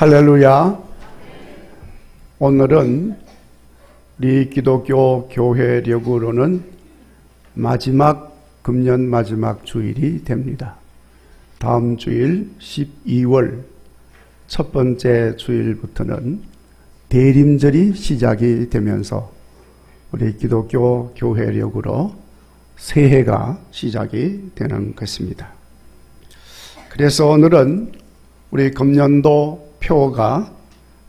할렐루야. 오늘은 우리 기독교 교회력으로는 금년 마지막 주일이 됩니다. 다음 주일 12월 첫 번째 주일부터는 대림절이 시작이 되면서 우리 기독교 교회력으로 새해가 시작이 되는 것입니다. 그래서 오늘은 우리 금년도 표가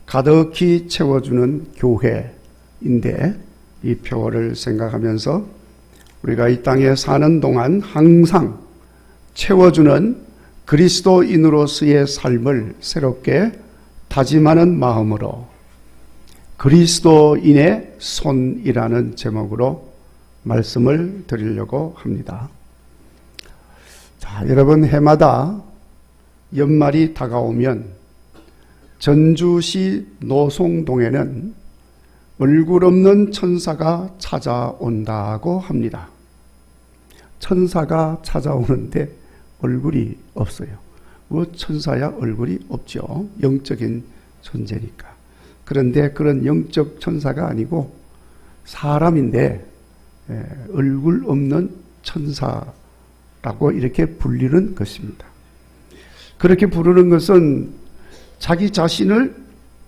가득히 채워주는 교회인데, 이 표를 생각하면서 우리가 이 땅에 사는 동안 항상 채워주는 그리스도인으로서의 삶을 새롭게 다짐하는 마음으로 그리스도인의 손이라는 제목으로 말씀을 드리려고 합니다. 자, 여러분, 해마다 연말이 다가오면 전주시 노송동에는 얼굴 없는 천사가 찾아온다고 합니다. 천사가 찾아오는데 얼굴이 없어요. 천사야 얼굴이 없죠. 영적인 존재니까. 그런데 그런 영적 천사가 아니고 사람인데 얼굴 없는 천사라고 이렇게 불리는 것입니다. 그렇게 부르는 것은 자기 자신을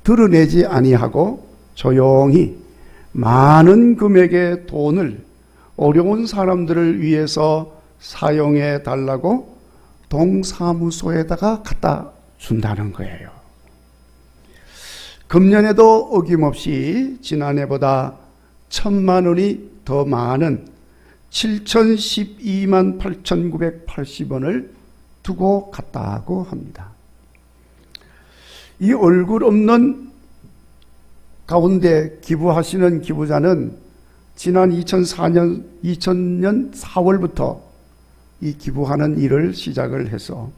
드러내지 아니하고 조용히 많은 금액의 돈을 어려운 사람들을 위해서 사용해 달라고 동사무소에다가 갖다 준다는 거예요. 금년에도 어김없이 지난해보다 1,000만 원이 더 많은 7,012만 8,980원을 두고 갔다고 합니다. 이 얼굴 없는 가운데 기부하시는 기부자는 지난 2000년 4월부터 이 기부하는 일을 시작을 해서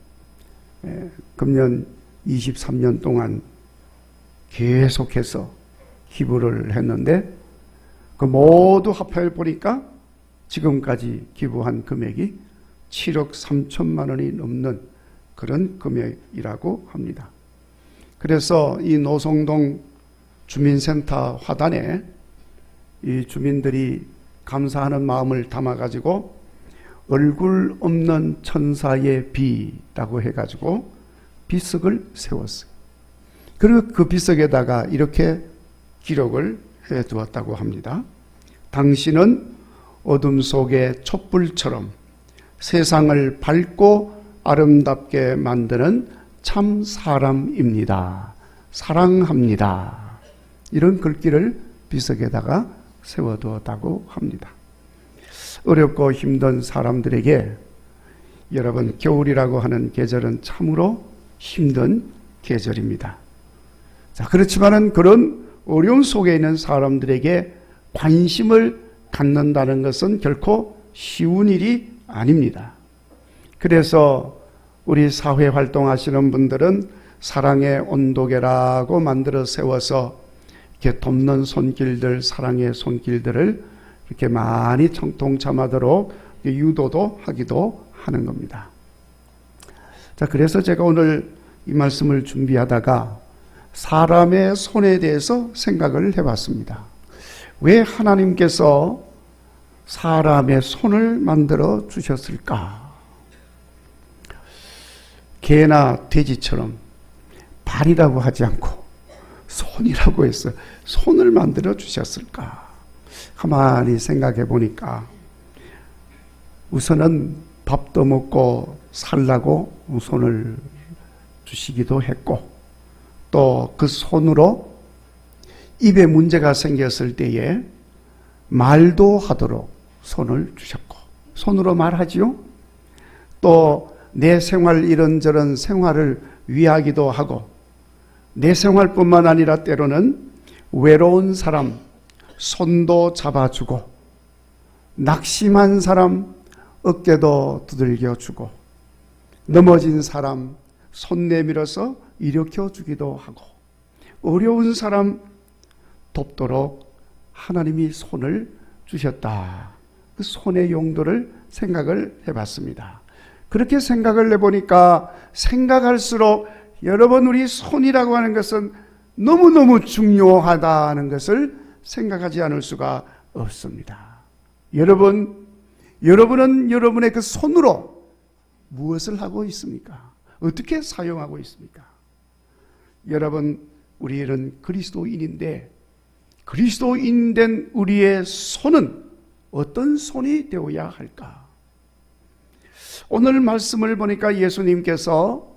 금년 23년 동안 계속해서 기부를 했는데, 그 모두 합해 보니까 지금까지 기부한 금액이 7억 3천만 원이 넘는 그런 금액이라고 합니다. 그래서 이 노송동 주민센터 화단에 이 주민들이 감사하는 마음을 담아가지고 얼굴 없는 천사의 비라고 해가지고 비석을 세웠어요. 그리고 그 비석에다가 이렇게 기록을 해두었다고 합니다. 당신은 어둠 속의 촛불처럼 세상을 밝고 아름답게 만드는 참 사람입니다. 사랑합니다. 이런 글귀를 비석에다가 세워두었다고 합니다. 어렵고 힘든 사람들에게 여러분, 겨울이라고 하는 계절은 참으로 힘든 계절입니다. 자, 그렇지만은 그런 어려움 속에 있는 사람들에게 관심을 갖는다는 것은 결코 쉬운 일이 아닙니다. 그래서 우리 사회 활동하시는 분들은 사랑의 온도계라고 만들어 세워서 이렇게 돕는 손길들, 사랑의 손길들을 이렇게 많이 통참하도록 유도도 하기도 하는 겁니다. 자, 그래서 제가 오늘 이 말씀을 준비하다가 사람의 손에 대해서 생각을 해봤습니다. 왜 하나님께서 사람의 손을 만들어 주셨을까? 개나 돼지처럼 발이라고 하지 않고 손이라고 해서 손을 만들어 주셨을까? 가만히 생각해 보니까 우선은 밥도 먹고 살라고 손을 주시기도 했고, 또 그 손으로 입에 문제가 생겼을 때에 말도 하도록 손을 주셨고, 손으로 말하지요. 또 내 생활 이런저런 생활을 위하기도 하고, 내 생활뿐만 아니라 때로는 외로운 사람 손도 잡아주고, 낙심한 사람 어깨도 두들겨주고, 넘어진 사람 손 내밀어서 일으켜주기도 하고, 어려운 사람 돕도록 하나님이 손을 주셨다. 그 손의 용도를 생각을 해봤습니다. 그렇게 생각을 해보니까 생각할수록 여러분, 우리 손이라고 하는 것은 너무너무 중요하다는 것을 생각하지 않을 수가 없습니다. 여러분은 여러분의 그 손으로 무엇을 하고 있습니까? 어떻게 사용하고 있습니까? 여러분, 우리는 그리스도인인데 그리스도인 된 우리의 손은 어떤 손이 되어야 할까? 오늘 말씀을 보니까 예수님께서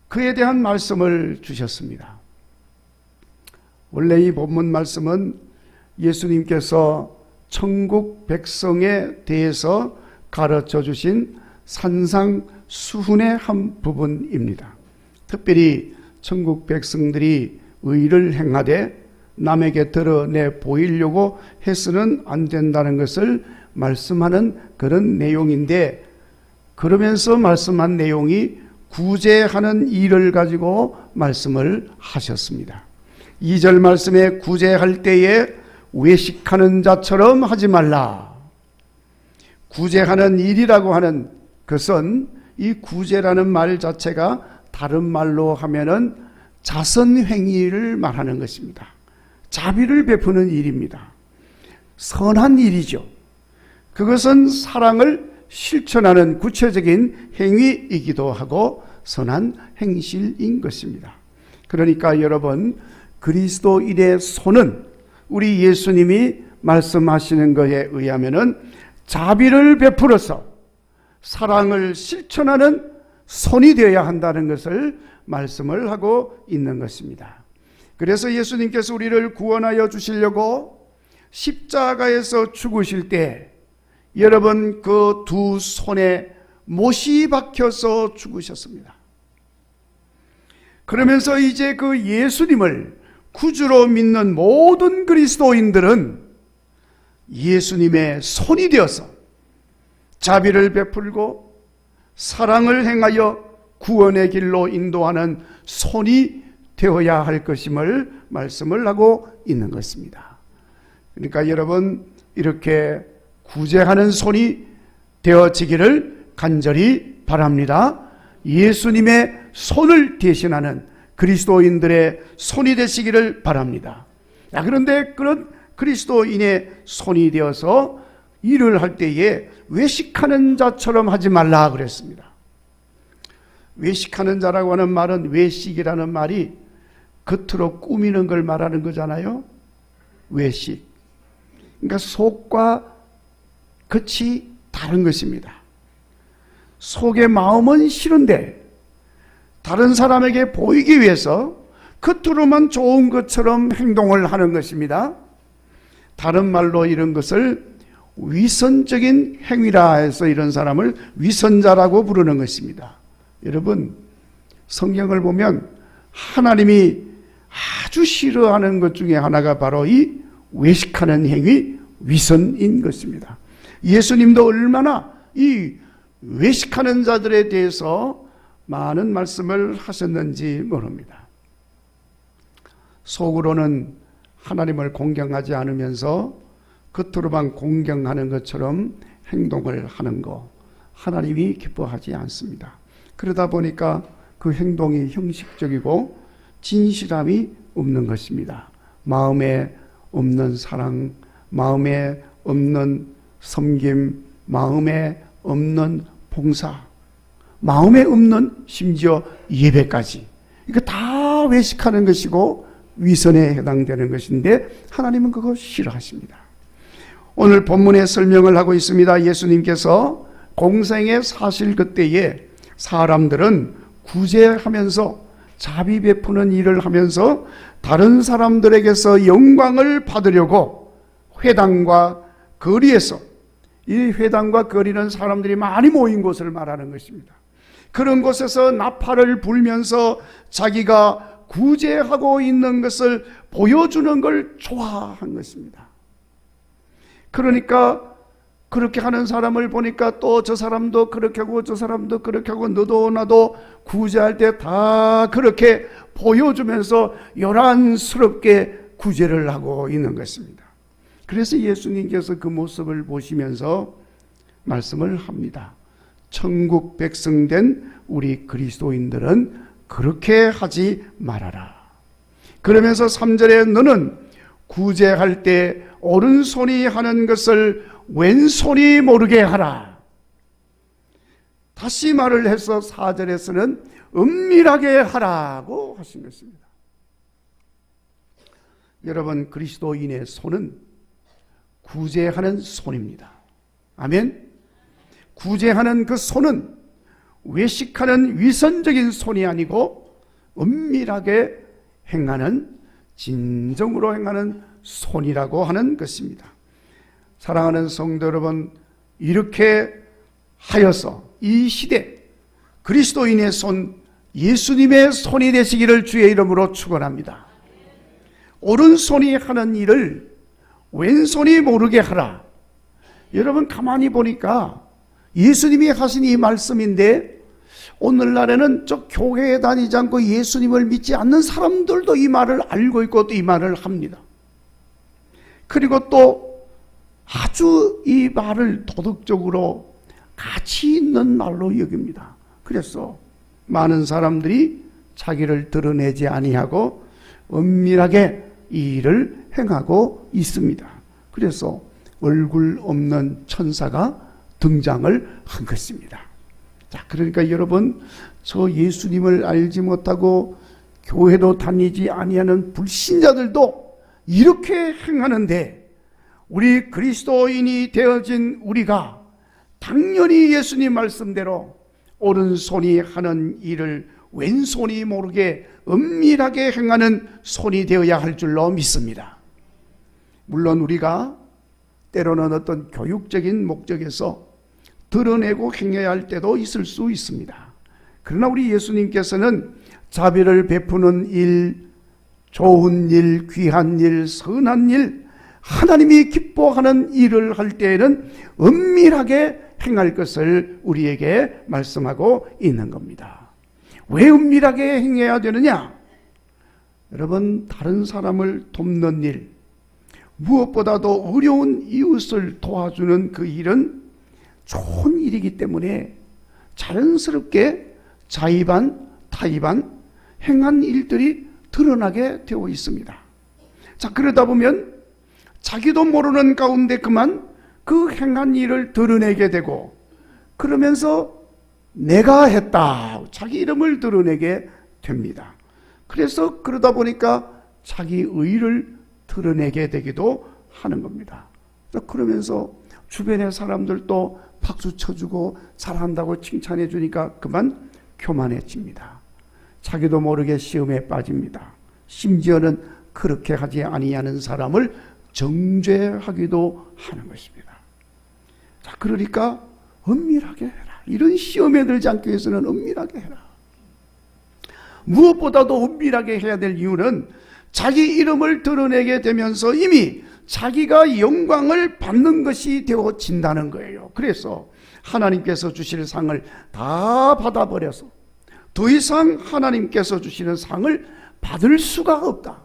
그에 대한 말씀을 주셨습니다. 원래 이 본문 말씀은 예수님께서 천국 백성에 대해서 가르쳐 주신 산상수훈의 한 부분입니다. 특별히 천국 백성들이 의를 행하되 남에게 드러내 보이려고 해서는 안 된다는 것을 말씀하는 그런 내용인데, 그러면서 말씀한 내용이 구제하는 일을 가지고 말씀을 하셨습니다. 2절 말씀에 구제할 때에 외식하는 자처럼 하지 말라. 구제하는 일이라고 하는 것은, 이 구제라는 말 자체가 다른 말로 하면은 자선행위를 말하는 것입니다. 자비를 베푸는 일입니다. 선한 일이죠. 그것은 사랑을 실천하는 구체적인 행위이기도 하고 선한 행실인 것입니다. 그러니까 여러분, 그리스도인의 손은 우리 예수님이 말씀하시는 것에 의하면은 자비를 베풀어서 사랑을 실천하는 손이 되어야 한다는 것을 말씀을 하고 있는 것입니다. 그래서 예수님께서 우리를 구원하여 주시려고 십자가에서 죽으실 때 여러분, 그 두 손에 못이 박혀서 죽으셨습니다. 그러면서 이제 그 예수님을 구주로 믿는 모든 그리스도인들은 예수님의 손이 되어서 자비를 베풀고 사랑을 행하여 구원의 길로 인도하는 손이 되어야 할 것임을 말씀을 하고 있는 것입니다. 그러니까 여러분, 이렇게 구제하는 손이 되어지기를 간절히 바랍니다. 예수님의 손을 대신하는 그리스도인들의 손이 되시기를 바랍니다. 그런데 그런 그리스도인의 손이 되어서 일을 할 때에 외식하는 자처럼 하지 말라 그랬습니다. 외식하는 자라고 하는 말은, 외식이라는 말이 겉으로 꾸미는 걸 말하는 거잖아요. 외식. 그러니까 속과 겉이 다른 것입니다. 속의 마음은 싫은데 다른 사람에게 보이기 위해서 겉으로만 좋은 것처럼 행동을 하는 것입니다. 다른 말로 이런 것을 위선적인 행위라 해서 이런 사람을 위선자라고 부르는 것입니다. 여러분, 성경을 보면 하나님이 아주 싫어하는 것 중에 하나가 바로 이 외식하는 행위, 위선인 것입니다. 예수님도 얼마나 이 외식하는 자들에 대해서 많은 말씀을 하셨는지 모릅니다. 속으로는 하나님을 공경하지 않으면서 겉으로만 공경하는 것처럼 행동을 하는 것, 하나님이 기뻐하지 않습니다. 그러다 보니까 그 행동이 형식적이고 진실함이 없는 것입니다. 마음에 없는 사랑, 마음에 없는 섬김, 마음에 없는 봉사, 마음에 없는 심지어 예배까지, 이거 다 외식하는 것이고 위선에 해당되는 것인데 하나님은 그거 싫어하십니다. 오늘 본문에 설명을 하고 있습니다. 예수님께서 공생의 사실 그때에 사람들은 구제하면서 자비 베푸는 일을 하면서 다른 사람들에게서 영광을 받으려고 회당과 거리에서, 이 회당과 거리는 사람들이 많이 모인 곳을 말하는 것입니다. 그런 곳에서 나팔을 불면서 자기가 구제하고 있는 것을 보여주는 걸 좋아한 것입니다. 그러니까 그렇게 하는 사람을 보니까 또 저 사람도 그렇게 하고 저 사람도 그렇게 하고 너도 나도 구제할 때 다 그렇게 보여주면서 요란스럽게 구제를 하고 있는 것입니다. 그래서 예수님께서 그 모습을 보시면서 말씀을 합니다. 천국 백성된 우리 그리스도인들은 그렇게 하지 말아라. 그러면서 3절에 너는 구제할 때 오른손이 하는 것을 왼손이 모르게 하라. 다시 말을 해서 4절에서는 은밀하게 하라고 하신 것입니다. 여러분, 그리스도인의 손은 구제하는 손입니다. 아멘. 구제하는 그 손은 외식하는 위선적인 손이 아니고 은밀하게 행하는, 진정으로 행하는 손이라고 하는 것입니다. 사랑하는 성도 여러분, 이렇게 하여서 이 시대 그리스도인의 손, 예수님의 손이 되시기를 주의 이름으로 축원합니다. 오른손이 하는 일을 왼손이 모르게 하라. 여러분, 가만히 보니까 예수님이 하신 이 말씀인데 오늘날에는 저 교회에 다니지 않고 예수님을 믿지 않는 사람들도 이 말을 알고 있고 또 이 말을 합니다. 그리고 또 아주 이 말을 도덕적으로 가치 있는 말로 여깁니다. 그래서 많은 사람들이 자기를 드러내지 아니하고 은밀하게 이 일을 행하고 있습니다. 그래서 얼굴 없는 천사가 등장을 한 것입니다. 자, 그러니까 여러분, 저 예수님을 알지 못하고 교회도 다니지 아니하는 불신자들도 이렇게 행하는데, 우리 그리스도인이 되어진 우리가 당연히 예수님 말씀대로 오른손이 하는 일을 왼손이 모르게 은밀하게 행하는 손이 되어야 할 줄로 믿습니다. 물론 우리가 때로는 어떤 교육적인 목적에서 드러내고 행해야 할 때도 있을 수 있습니다. 그러나 우리 예수님께서는 자비를 베푸는 일, 좋은 일, 귀한 일, 선한 일, 하나님이 기뻐하는 일을 할 때에는 은밀하게 행할 것을 우리에게 말씀하고 있는 겁니다. 왜 은밀하게 행해야 되느냐? 여러분, 다른 사람을 돕는 일, 무엇보다도 어려운 이웃을 도와주는 그 일은 좋은 일이기 때문에 자연스럽게 자의반, 타의반 행한 일들이 드러나게 되어 있습니다. 자, 그러다 보면 자기도 모르는 가운데 그만 그 행한 일을 드러내게 되고, 그러면서 내가 했다, 자기 이름을 드러내게 됩니다. 그래서 그러다 보니까 자기 의를 드러내게 되기도 하는 겁니다. 그러면서 주변의 사람들도 박수 쳐주고 잘한다고 칭찬해 주니까 그만 교만해집니다. 자기도 모르게 시험에 빠집니다. 심지어는 그렇게 하지 아니하는 사람을 정죄하기도 하는 것입니다. 자, 그러니까 은밀하게 해라. 이런 시험에 들지 않기 위해서는 은밀하게 해라. 무엇보다도 은밀하게 해야 될 이유는 자기 이름을 드러내게 되면서 이미 자기가 영광을 받는 것이 되어진다는 거예요. 그래서 하나님께서 주실 상을 다 받아버려서 더 이상 하나님께서 주시는 상을 받을 수가 없다.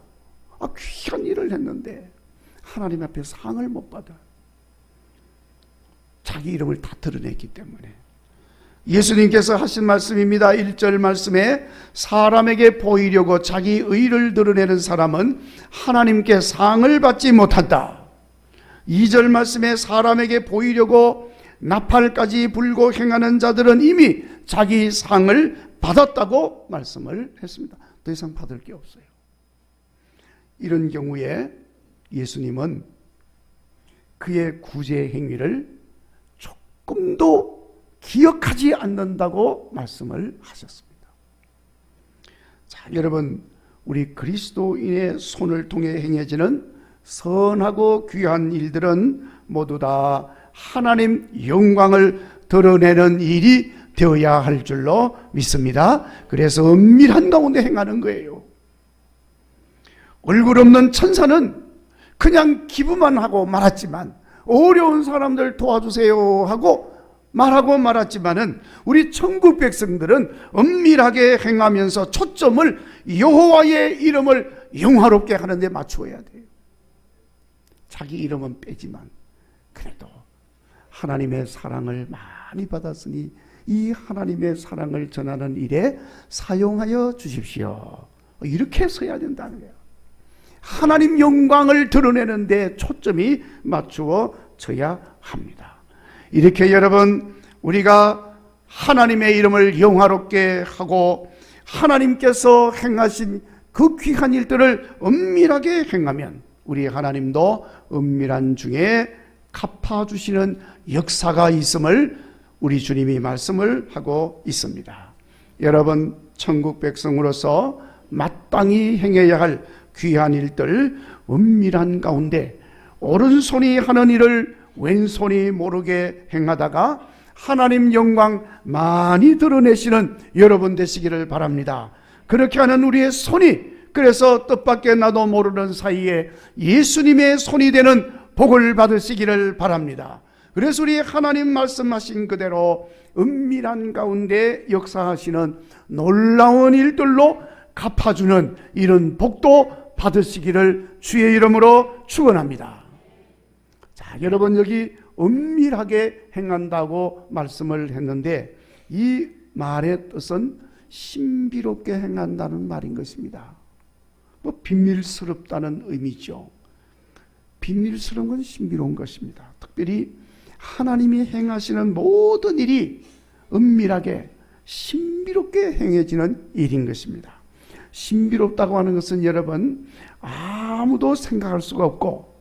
귀한 일을 했는데 하나님 앞에 상을 못 받아. 자기 이름을 다 드러냈기 때문에. 예수님께서 하신 말씀입니다. 1절 말씀에 사람에게 보이려고 자기 의를 드러내는 사람은 하나님께 상을 받지 못한다. 2절 말씀에 사람에게 보이려고 나팔까지 불고 행하는 자들은 이미 자기 상을 받았다고 말씀을 했습니다. 더 이상 받을 게 없어요. 이런 경우에 예수님은 그의 구제 행위를 조금도 기억하지 않는다고 말씀을 하셨습니다. 자, 여러분, 우리 그리스도인의 손을 통해 행해지는 선하고 귀한 일들은 모두 다 하나님 영광을 드러내는 일이 되어야 할 줄로 믿습니다. 그래서 은밀한 가운데 행하는 거예요. 얼굴 없는 천사는 그냥 기부만 하고 말았지만, 어려운 사람들 도와주세요 하고 말하고 말았지만은 우리 천국 백성들은 은밀하게 행하면서 초점을 여호와의 이름을 영화롭게 하는 데 맞추어야 돼요. 자기 이름은 빼지만 그래도 하나님의 사랑을 많이 받았으니 이 하나님의 사랑을 전하는 일에 사용하여 주십시오. 이렇게 서야 된다는 거예요. 하나님 영광을 드러내는 데 초점이 맞추어져야 합니다. 이렇게 여러분, 우리가 하나님의 이름을 영화롭게 하고 하나님께서 행하신 그 귀한 일들을 은밀하게 행하면 우리 하나님도 은밀한 중에 갚아주시는 역사가 있음을 우리 주님이 말씀을 하고 있습니다. 여러분, 천국 백성으로서 마땅히 행해야 할 귀한 일들, 은밀한 가운데 오른손이 하는 일을 왼손이 모르게 행하다가 하나님 영광 많이 드러내시는 여러분 되시기를 바랍니다. 그렇게 하는 우리의 손이, 그래서 뜻밖의 나도 모르는 사이에 예수님의 손이 되는 복을 받으시기를 바랍니다. 그래서 우리 하나님 말씀하신 그대로 은밀한 가운데 역사하시는 놀라운 일들로 갚아주는 이런 복도 받으시기를 주의 이름으로 축원합니다. 자, 여러분, 여기 은밀하게 행한다고 말씀을 했는데 이 말의 뜻은 신비롭게 행한다는 말인 것입니다. 뭐 비밀스럽다는 의미죠. 비밀스러운 건 신비로운 것입니다. 특별히 하나님이 행하시는 모든 일이 은밀하게 신비롭게 행해지는 일인 것입니다. 신비롭다고 하는 것은 여러분, 아무도 생각할 수가 없고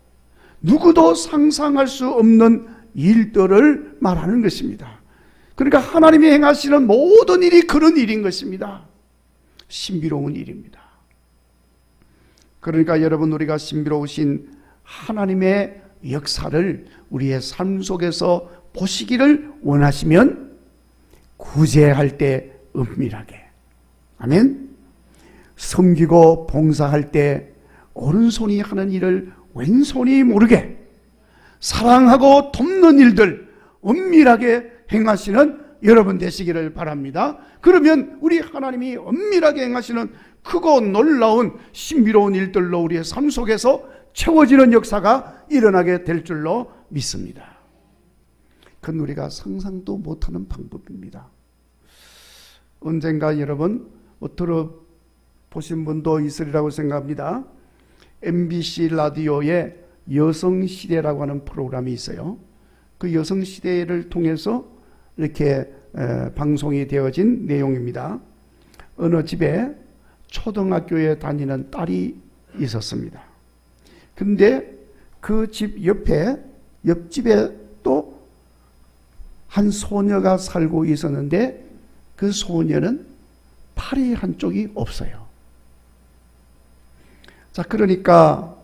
누구도 상상할 수 없는 일들을 말하는 것입니다. 그러니까 하나님이 행하시는 모든 일이 그런 일인 것입니다. 신비로운 일입니다. 그러니까 여러분, 우리가 신비로우신 하나님의 역사를 우리의 삶 속에서 보시기를 원하시면 구제할 때 은밀하게, 아멘. 섬기고 봉사할 때 오른손이 하는 일을 왼손이 모르게, 사랑하고 돕는 일들 은밀하게 행하시는 여러분 되시기를 바랍니다. 그러면 우리 하나님이 은밀하게 행하시는 크고 놀라운 신비로운 일들로 우리의 삶 속에서 채워지는 역사가 일어나게 될 줄로 믿습니다. 그건 우리가 상상도 못하는 방법입니다. 언젠가 여러분 들어보신 분도 있으리라고 생각합니다. MBC 라디오에 여성시대라고 하는 프로그램이 있어요. 그 여성시대를 통해서 이렇게 방송이 되어진 내용입니다. 어느 집에 초등학교에 다니는 딸이 있었습니다. 근데 그 집 옆집에 또 한 소녀가 살고 있었는데 그 소녀는 팔이 한쪽이 없어요. 자, 그러니까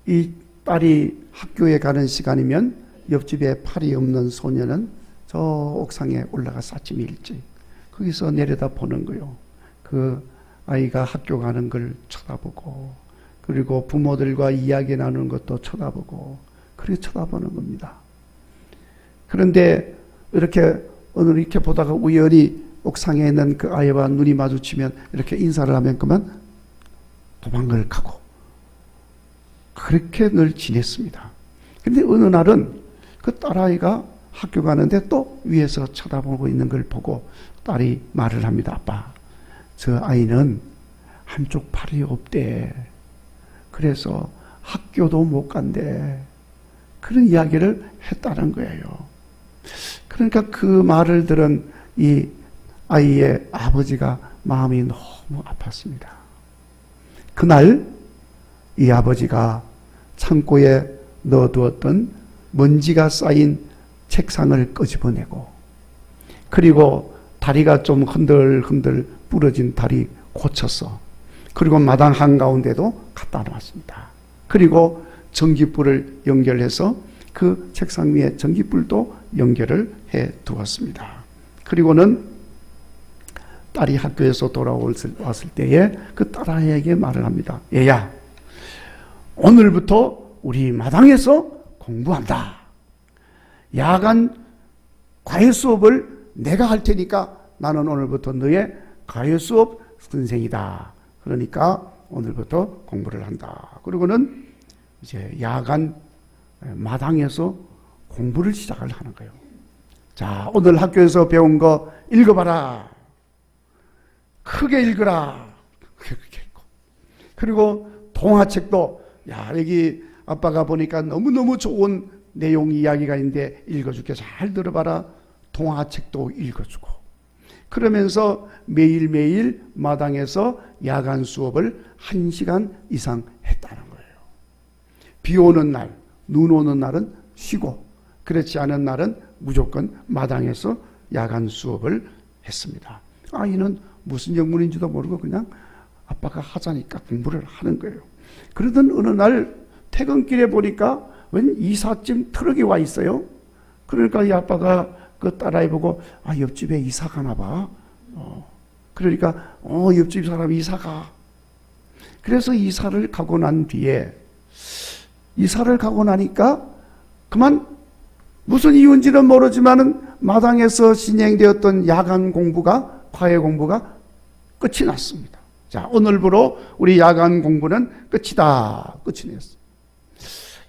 이 딸이 학교에 가는 시간이면 옆집에 팔이 없는 소녀는 저 옥상에 올라가서 아침 일찍 거기서 내려다 보는 거요. 그 아이가 학교 가는 걸 쳐다보고, 그리고 부모들과 이야기 나누는 것도 쳐다보고, 그렇게 쳐다보는 겁니다. 그런데 오늘 이렇게 보다가 우연히 옥상에 있는 그 아이와 눈이 마주치면 이렇게 인사를 하면 그만 도망을 가고, 그렇게 늘 지냈습니다. 근데 어느 날은 그 딸아이가 학교 가는데 또 위에서 쳐다보고 있는 걸 보고 딸이 말을 합니다. 아빠, 저 아이는 한쪽 팔이 없대. 그래서 학교도 못 간대. 그런 이야기를 했다는 거예요. 그러니까 그 말을 들은 이 아이의 아버지가 마음이 너무 아팠습니다. 그날 이 아버지가 창고에 넣어두었던 먼지가 쌓인 책상을 끄집어내고, 그리고 다리가 좀 흔들흔들 부러진 다리 고쳤어. 그리고 마당 한가운데도 갖다 놨습니다. 그리고 전기불을 연결해서 그 책상 위에 전기불도 연결을 해 두었습니다. 그리고는 딸이 학교에서 돌아왔을 때에 그 딸아이에게 말을 합니다. 얘야, 오늘부터 우리 마당에서 공부한다. 야간 과외 수업을 내가 할 테니까 나는 오늘부터 너의 과외 수업 선생이다. 그러니까 오늘부터 공부를 한다. 그리고는 이제 야간 마당에서 공부를 시작을 하는 거예요. 자, 오늘 학교에서 배운 거 읽어봐라. 크게 읽어라. 그렇게 읽고. 그리고 동화책도, 야, 여기 아빠가 보니까 너무너무 좋은 내용 이야기가 있는데 읽어줄게. 잘 들어봐라. 동화책도 읽어주고. 그러면서 매일매일 마당에서 야간 수업을 1시간 이상 했다는 거예요. 비 오는 날, 눈 오는 날은 쉬고, 그렇지 않은 날은 무조건 마당에서 야간 수업을 했습니다. 아이는 무슨 영문인지도 모르고 그냥 아빠가 하자니까 공부를 하는 거예요. 그러던 어느 날 퇴근길에 보니까 웬 이삿짐 트럭이 와 있어요. 그러니까 이 아빠가 그 딸아이 보고, 아, 옆집에 이사 가나 봐. 그러니까 옆집 사람이 이사 가. 그래서 이사를 가고 난 뒤에, 이사를 가고 나니까 그만 무슨 이유인지는 모르지만은 마당에서 진행되었던 야간 공부가, 과외 공부가 끝이 났습니다. 자, 오늘부로 우리 야간 공부는 끝이다. 끝이 났어.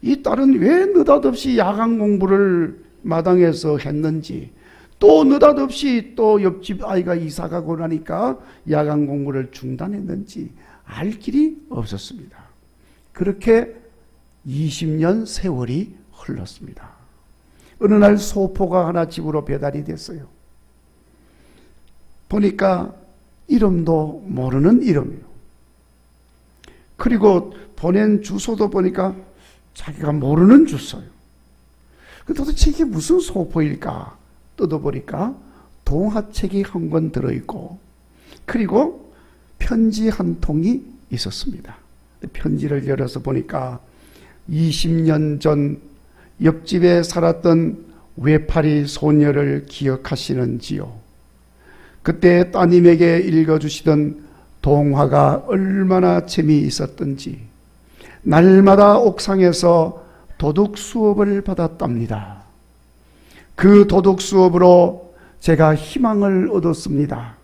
이 딸은 왜 느닷없이 야간 공부를 마당에서 했는지, 또 느닷없이 또 옆집 아이가 이사 가고 나니까 야간 공부를 중단했는지 알 길이 없었습니다. 그렇게 20년 세월이 흘렀습니다. 어느 날 소포가 하나 집으로 배달이 됐어요. 보니까 이름도 모르는 이름이에요. 그리고 보낸 주소도 보니까 자기가 모르는 주소예요. 도대체 이게 무슨 소포일까? 뜯어보니까 동화책이 한 권 들어있고, 그리고 편지 한 통이 있었습니다. 편지를 열어서 보니까 20년 전 옆집에 살았던 외파리 소녀를 기억하시는지요? 그때 따님에게 읽어주시던 동화가 얼마나 재미있었던지 날마다 옥상에서 도둑 수업을 받았답니다. 그 도둑 수업으로 제가 희망을 얻었습니다.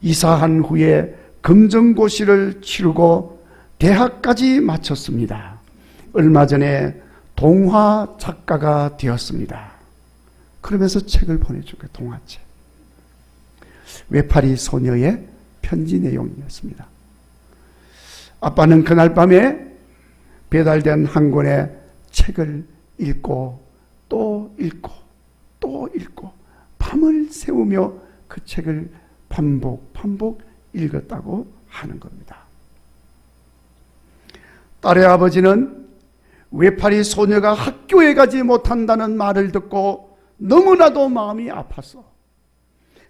이사한 후에 검정고시를 치르고 대학까지 마쳤습니다. 얼마 전에 동화 작가가 되었습니다. 그러면서 책을 보내준 거예요. 동화책. 외파리 소녀의 편지 내용이었습니다. 아빠는 그날 밤에 배달된 한 권의 책을 읽고 또 읽고 또 읽고 밤을 새우며 그 책을 반복 읽었다고 하는 겁니다. 딸의 아버지는 외파리 소녀가 학교에 가지 못한다는 말을 듣고 너무나도 마음이 아팠어.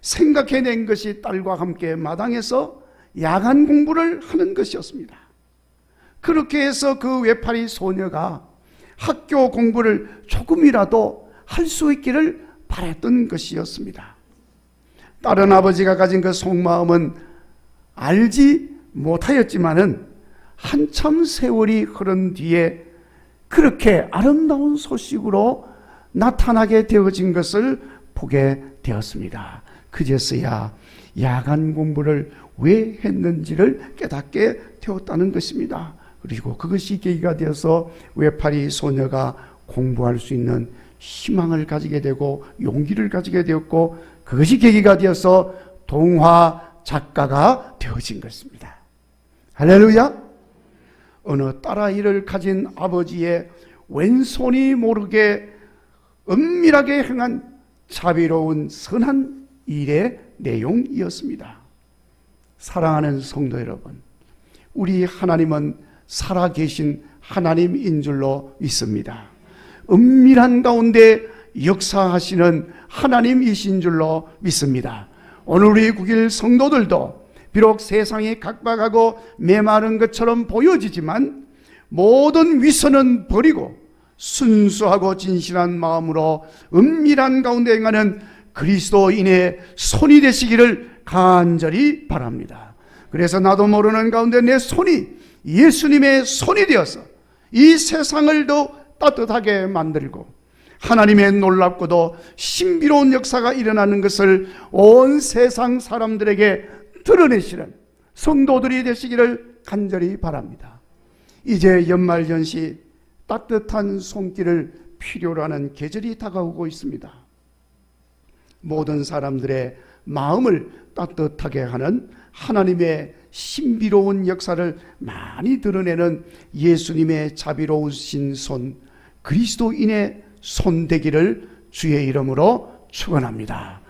생각해낸 것이 딸과 함께 마당에서 야간 공부를 하는 것이었습니다. 그렇게 해서 그 외파리 소녀가 학교 공부를 조금이라도 할 수 있기를 바랬던 것이었습니다. 다른 아버지가 가진 그 속마음은 알지 못하였지만은 한참 세월이 흐른 뒤에 그렇게 아름다운 소식으로 나타나게 되어진 것을 보게 되었습니다. 그제서야 야간 공부를 왜 했는지를 깨닫게 되었다는 것입니다. 그리고 그것이 계기가 되어서 외파리 소녀가 공부할 수 있는 희망을 가지게 되고 용기를 가지게 되었고, 그것이 계기가 되어서 동화 작가가 되어진 것입니다. 할렐루야! 어느 딸아이를 가진 아버지의 왼손이 모르게 은밀하게 행한 자비로운 선한 일의 내용이었습니다. 사랑하는 성도 여러분, 우리 하나님은 살아계신 하나님인 줄로 믿습니다. 은밀한 가운데 역사하시는 하나님이신 줄로 믿습니다. 오늘 우리 9일 성도들도 비록 세상이 각박하고 메마른 것처럼 보여지지만 모든 위선은 버리고 순수하고 진실한 마음으로 은밀한 가운데 행하는 그리스도인의 손이 되시기를 간절히 바랍니다. 그래서 나도 모르는 가운데 내 손이 예수님의 손이 되어서 이 세상을 더 따뜻하게 만들고 하나님의 놀랍고도 신비로운 역사가 일어나는 것을 온 세상 사람들에게 드러내시는 성도들이 되시기를 간절히 바랍니다. 이제 연말연시 따뜻한 손길을 필요로 하는 계절이 다가오고 있습니다. 모든 사람들의 마음을 따뜻하게 하는 하나님의 신비로운 역사를 많이 드러내는 예수님의 자비로우신 손, 그리스도인의 손 되기를 주의 이름으로 축원합니다.